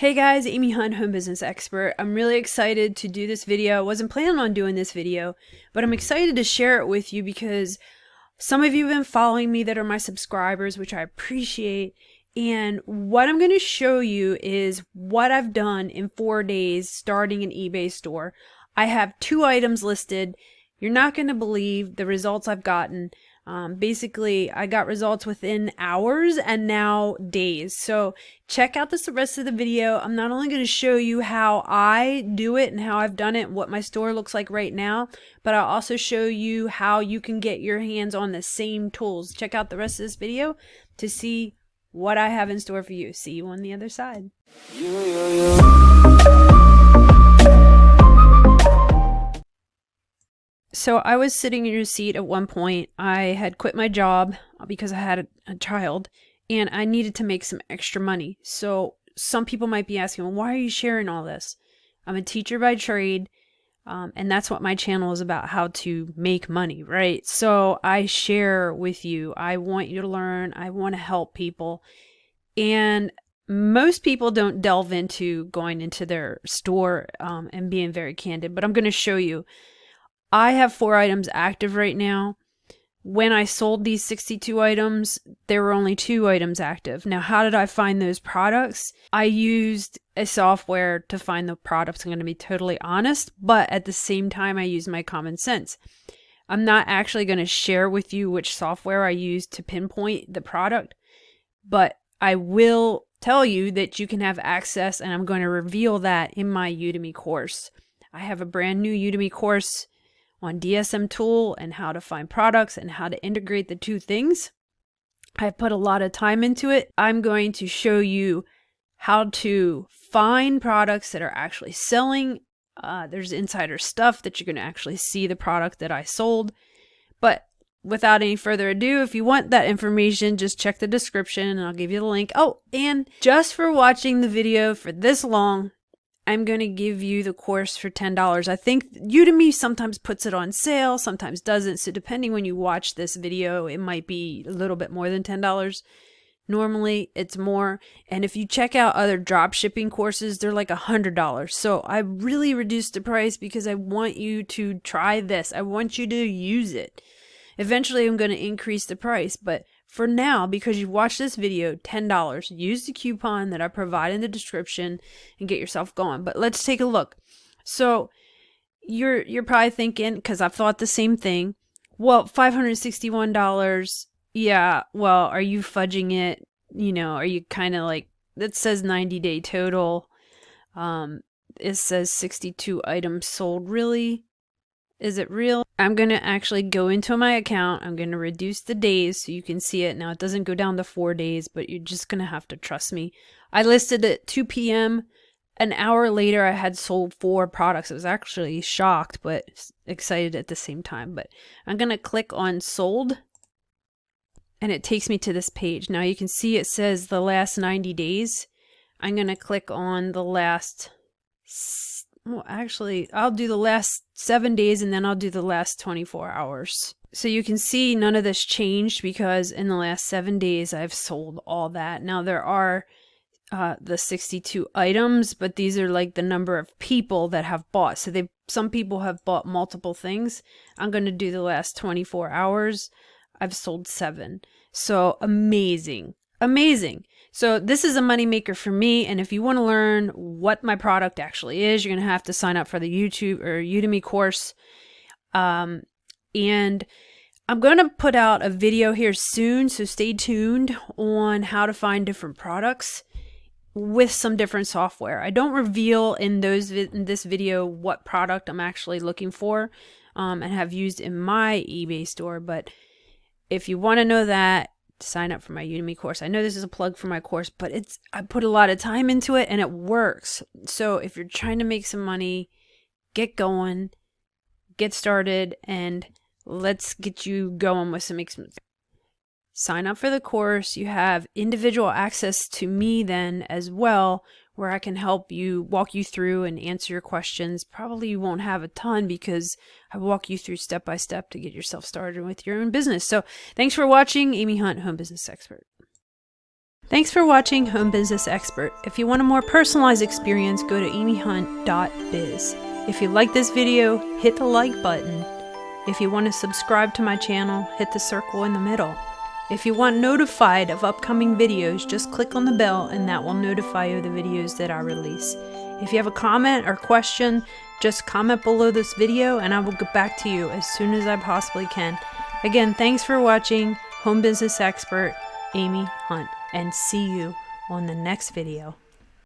Hey guys, Amy Hunt, home business expert. I'm really excited to do this video. I wasn't planning on doing this video, but I'm excited to share it with you because some of you have been following me that are my subscribers, which I appreciate. And what I'm going to show you is what I've done in 4 days starting an eBay store. I have 2 items listed. You're not going to believe the results I've gotten. Basically, I got results within hours and now days. So check out the rest of the video. I'm not only going to show you how I do it and how I've done it, what my store looks like right now, but I'll also show you how you can get your hands on the same tools. Check out the rest of this video to see what I have in store for you. See you on the other side. So I was sitting in your seat at one point. I had quit my job because I had a child and I needed to make some extra money. So some people might be asking, well, why are you sharing all this? I'm a teacher by trade, and that's what my channel is about, how to make money, right? So I share with you. I want you to learn. I want to help people. And most people don't delve into going into their store and being very candid, but I'm going to show you. I have 4 items active right now. When I sold these 62 items, there were only 2 items active. Now, how did I find those products? I used a software to find the products, I'm going to be totally honest, but at the same time, I used my common sense. I'm not actually going to share with you which software I used to pinpoint the product, but I will tell you that you can have access, and I'm going to reveal that in my Udemy course. I have a brand new Udemy course on DSMTOOL and how to find products and how to integrate the 2 things. I've put a lot of time into it. I'm going to show you how to find products that are actually selling. There's insider stuff that you're going to actually see the product that I sold. But without any further ado, if you want that information, just check the description and I'll give you the link. Oh, and just for watching the video for this long, I'm going to give you the course for $10. I think Udemy sometimes puts it on sale, sometimes doesn't. So depending when you watch this video, it might be a little bit more than $10. Normally it's more. And if you check out other drop shipping courses, they're like $100. So I really reduced the price because I want you to try this. I want you to use it. Eventually I'm going to increase the price, but for now, because you watched this video, $10. Use the coupon that I provide in the description and get yourself going. But let's take a look. So you're probably thinking, because I've thought the same thing, well, $561, yeah, well, are you fudging it? You know, are you kind of like, that says 90-day total. It says 62 items sold. Really? Is it real? I'm going to actually go into my account. I'm going to reduce the days so you can see it. Now, it doesn't go down to 4 days, but you're just going to have to trust me. I listed at 2 p.m. An hour later, I had sold 4 products. I was actually shocked, but excited at the same time. But I'm going to click on sold, and it takes me to this page. Now, you can see it says the last 90 days. I'm going to click on the last... Well, actually, I'll do the last 7 days and then I'll do the last 24 hours. So you can see none of this changed because in the last 7 days I've sold all that. Now there are the 62 items, but these are like the number of people that have bought. So some people have bought multiple things. I'm going to do the last 24 hours. I've sold 7. So amazing. Amazing. So this is a moneymaker for me, and if you want to learn what my product actually is, you're going to have to sign up for the YouTube or Udemy course. And I'm going to put out a video here soon, so stay tuned on how to find different products with some different software. I don't reveal in this video what product I'm actually looking for and have used in my eBay store, but if you want to know that, sign up for my Udemy course. I know this is a plug for my course, but I put a lot of time into it and it works. So if you're trying to make some money, get going, get started, and let's get you going with some sign up for the course. You have individual access to me then as well, where I can help you, walk you through and answer your questions. Probably you won't have a ton because I walk you through step by step to get yourself started with your own business. So thanks for watching. Amy Hunt, home business expert. Thanks for watching Home Business Expert. If you want a more personalized experience, go to amyhunt.biz. If you like this video, hit the like button. If you want to subscribe to my channel, hit the circle in the middle. If you want notified of upcoming videos, just click on the bell and that will notify you of the videos that I release. If you have a comment or question, just comment below this video and I will get back to you as soon as I possibly can. Again, thanks for watching Home Business Expert, Amy Hunt, and see you on the next video.